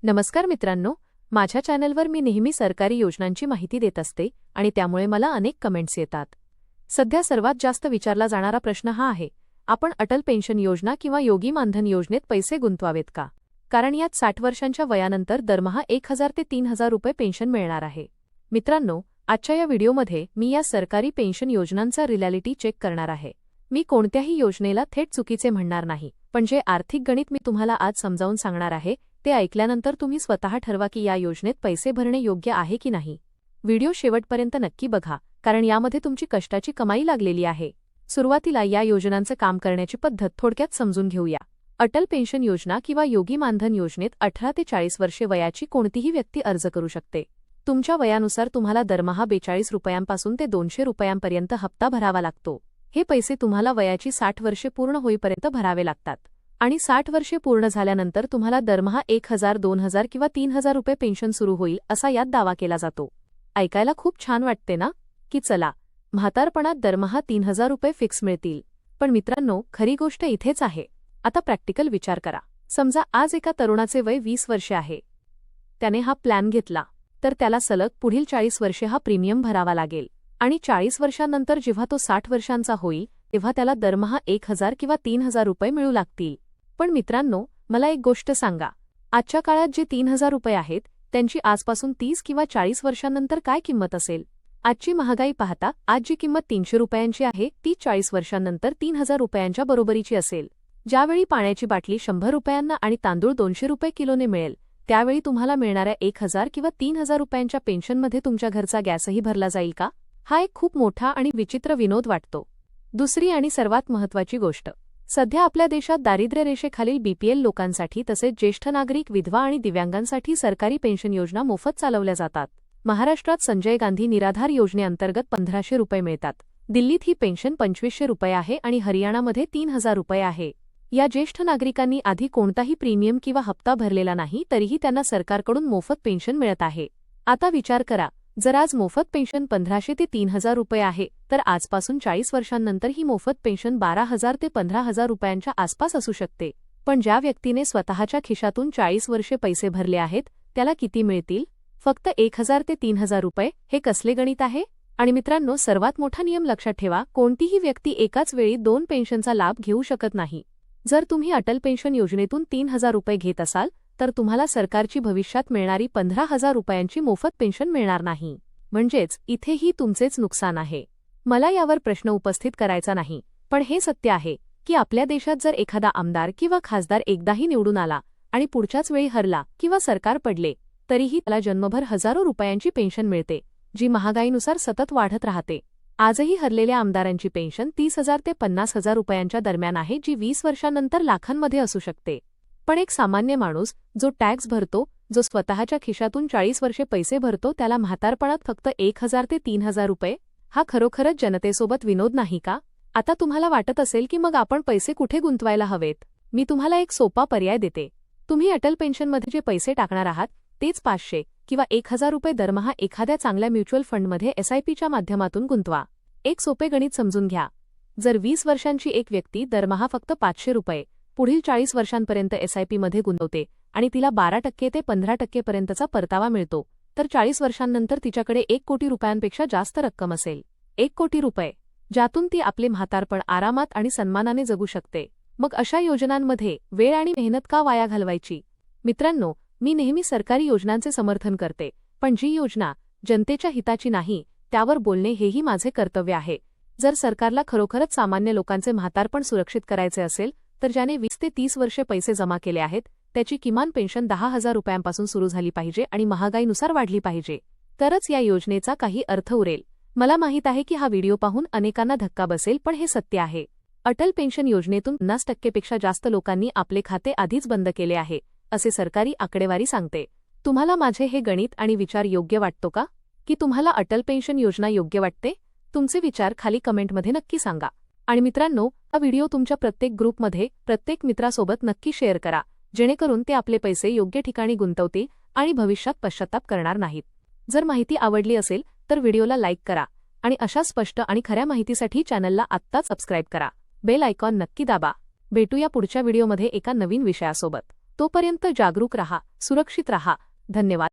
नमस्कार मित्रांनो, माझ्या चॅनलवर मी नेहमी सरकारी योजनांची माहिती देत असते आणि त्यामुळे मला अनेक कमेंट्स येतात. सध्या सर्वात जास्त विचारला जाणारा प्रश्न हा आहे, आपण अटल पेन्शन योजना किंवा योगी मानधन योजनेत पैसे गुंतवावेत का? कारण यात 60 वर्षांच्या वयानंतर दरमहा 1000 ते 3000 रुपये पेन्शन मिळणार आहे. मित्रांनो, आजच्या या व्हिडिओमध्ये मी या सरकारी पेन्शन योजनांचा रिॲलिटी चेक करणार आहे. मी कोणत्याही योजनेला थेट चुकीचे म्हणणार नाही, पण जे आर्थिक गणित मी तुम्हाला आज समजावून सांगणार आहे ते ऐकल्यानंतर तुम्ही स्वतः ठरवा की या योजनेत पैसे भरणे योग्य आहे की नाही. व्हिडिओ शेवटपर्यंत नक्की बघा, कारण यामध्ये तुमची कष्टाची कमाई लागलेली आहे. सुरुवातीला या योजनांचं काम करण्याची पद्धत थोडक्यात समजून घेऊया. अटल पेन्शन योजना किंवा योगी मानधन योजनेत 18 ते 40 वर्षे वयाची कोणतीही व्यक्ती अर्ज करू शकते. तुमच्या वयानुसार तुम्हाला दरमहा 42 रुपयांपासून ते 200 रुपयांपर्यंत हप्ता भरावा लागतो. हे पैसे तुम्हाला वयाची 60 वर्षे पूर्ण होईपर्यंत भरावे लागतात आणि 60 वर्षे पूर्ण झाल्यानंतर तुम्हाला दरमहा 1000, 2000 किंवा 3000 रुपये पेन्शन सुरू होईल असा यात दावा केला जातो. ऐकायला खूप छान वाटते ना, की चला म्हातारपणात दरमहा 3000 रुपये फिक्स मिळतील. पण मित्रांनो, खरी गोष्ट इथेच आहे. आता प्रॅक्टिकल विचार करा. समजा आज एका तरुणाचे वय 20 वर्षे आहे. त्याने हा प्लॅन घेतला तर त्याला सलग पुढील 40 वर्षे हा प्रीमियम भरावा लागेल आणि 40 वर्षांनंतर जेव्हा तो 60 वर्षांचा होईल तेव्हा त्याला दरमहा 1000 किंवा 3000 रुपये मिळू लागतील. पण मित्रांनो, मला एक गोष्ट सांगा, आजच्या काळात जे 3000 रुपये आहेत त्यांची आजपासून 30 किंवा 40 वर्षांनंतर काय किंमत असेल? आजची महागाई पाहता आज जी किंमत 300 रुपयांची आहे ती 40 वर्षांनंतर 3000 रुपयांच्या बरोबरीची असेल. ज्यावेळी पाण्याची बाटली 100 रुपयांना आणि तांदूळ 200 रुपये किलोने मिळेल, त्यावेळी तुम्हाला मिळणाऱ्या 1000 किंवा 3000 रुपयांच्या पेन्शनमध्ये तुमच्या घरचा गॅसही भरला जाईल का? हा एक खूप मोठा आणि विचित्र विनोद वाटतो. दुसरी आणि सर्वात महत्त्वाची गोष्ट, सध्या आपल्या देशात दारिद्र्य रेषेखालील बीपीएल लोकांसाठी तसेच ज्येष्ठ नागरिक, विधवा आणि दिव्यांगांसाठी सरकारी पेन्शन योजना मोफत चालवल्या जातात. महाराष्ट्रात संजय गांधी निराधार योजनेअंतर्गत 1500 रुपये मिळतात. दिल्लीत ही पेन्शन 2500 रुपये आहे आणि हरियाणामध्ये 3000 रुपये आहे. या ज्येष्ठ नागरिकांनी आधी कोणताही प्रीमियम किंवा हप्ता भरलेला नाही तरीही त्यांना सरकारकडून मोफत पेन्शन मिळत आहे. आता विचार करा, जर आज मोफत पेन्शन 1500 ते 3000 रुपये आहे तर आजपासून 40 वर्षांनंतर ही मोफत पेन्शन 12000 ते 15000 रुपयांच्या आसपास असू शकते. पण ज्या व्यक्तीने स्वतःच्या खिशातून 40 वर्षे पैसे भरले आहेत त्याला किती मिळतील? फक्त 1000 ते 3000 रुपये. हे कसले गणित आहे? आणि मित्रांनो, सर्वात मोठा नियम लक्षात ठेवा, कोणतीही व्यक्ती एकाच वेळी 2 पेन्शनचा लाभ घेऊ शकत नाही. जर तुम्ही अटल पेन्शन योजनेतून 3000 रुपये घेत असाल तर तुम्हाला सरकारची भविष्यात मिळणारी 15000 रुपयांची मोफत पेन्शन मिळणार नाही. म्हणजेच इथेही तुमचेच नुकसान आहे. मला यावर प्रश्न उपस्थित करायचा नाही, पण हे सत्य आहे की आपल्या देशात जर एखादा आमदार किंवा खासदार एकदाही निवडून आला आणि पुढच्याच वेळी हरला किंवा सरकार पडले तरीही त्याला जन्मभर हजारो रुपयांची पेन्शन मिळते, जी महागाईनुसार सतत वाढत राहते. आजही हरलेल्या आमदारांची पेन्शन 30,000 ते 50,000 रुपयांच्या दरम्यान आहे, जी 20 वर्षांनंतर लाखांमध्ये असू शकते. पण एक सामान्य माणूस जो टॅक्स भरतो, जो स्वतःच्या खिशातून 40 वर्षे पैसे भरतो, त्याला म्हातारपणात फक्त 1000 ते 3000 रुपये. हा खरोखरच जनतेसोबत विनोद नाही का? आता तुम्हाला वाटत असेल की मग आपण पैसे कुठे गुंतवायला हवेत. मी तुम्हाला एक सोपा पर्याय देते. तुम्ही अटल पेन्शनमध्ये जे पैसे टाकणार आहात तेच 500 किंवा 1000 रुपये दरमहा एखाद्या चांगल्या म्युच्युअल फंडमध्ये SIPच्या माध्यमातून गुंतवा. एक सोपे गणित समजून घ्या. जर 20 वर्षांची एक व्यक्ती दरमहा फक्त 500 रुपये पुढील 40 वर्षांपर्यंत SIPमध्ये गुंतवते आणि तिला 12% ते 15% पर्यंतचा परतावा मिळतो, तर 40 वर्षांनंतर तिच्याकडे 1 कोटी रुपयांपेक्षा जास्त रक्कम असेल. 1 कोटी रुपये, ज्यातून ती आपले म्हातारपण आरामात आणि सन्मानाने जगू शकते. मग अशा योजनांमध्ये वेळ आणि मेहनत का वाया घालवायची? मित्रांनो, मी नेहमी सरकारी योजनांचे समर्थन करते, पण जी योजना जनतेच्या हिताची नाही त्यावर बोलणे हेही माझे कर्तव्य आहे. जर सरकारला खरोखरच सामान्य लोकांचे म्हातारपण सुरक्षित करायचे असेल तर ज्याने 20 ते 30 वर्षे पैसे जमा केले आहेत त्याची किमान पेन्शन 10,000 रुपयांपासून सुरू झाली पाहिजे आणि महागाईनुसार वाढली पाहिजे, तरच या योजनेचा काही अर्थ उरेल. मला माहीत आहे की हा व्हिडिओ पाहून अनेकांना धक्का बसेल, पण हे सत्य आहे. अटल पेन्शन योजनेतून 50% पेक्षा जास्त लोकांनी आपले खाते आधीच बंद केले आहे, असे सरकारी आकडेवारी सांगते. तुम्हाला माझे हे गणित आणि विचार योग्य वाटतो का? की तुम्हाला अटल पेन्शन योजना योग्य वाटते? तुमचे विचार खाली कमेंटमध्ये नक्की सांगा. आणि मित्रांनो, हा व्हिडिओ तुमच्या प्रत्येक ग्रुपमध्ये प्रत्येक मित्रासोबत नक्की शेअर करा, जेणेकरून ते आपले पैसे योग्य ठिकाणी गुंतवतील आणि भविष्यात पश्चाताप करणार नाहीत. जर माहिती आवडली असेल तर व्हिडिओला लाईक करा आणि अशा स्पष्ट आणि खऱ्या माहितीसाठी चॅनलला आत्ताच सबस्क्राईब करा. बेल आयकॉन नक्की दाबा. भेटूया पुढच्या व्हिडिओमध्ये एका नवीन विषयासोबत. तोपर्यंत जागरूक रहा, सुरक्षित रहा. धन्यवाद.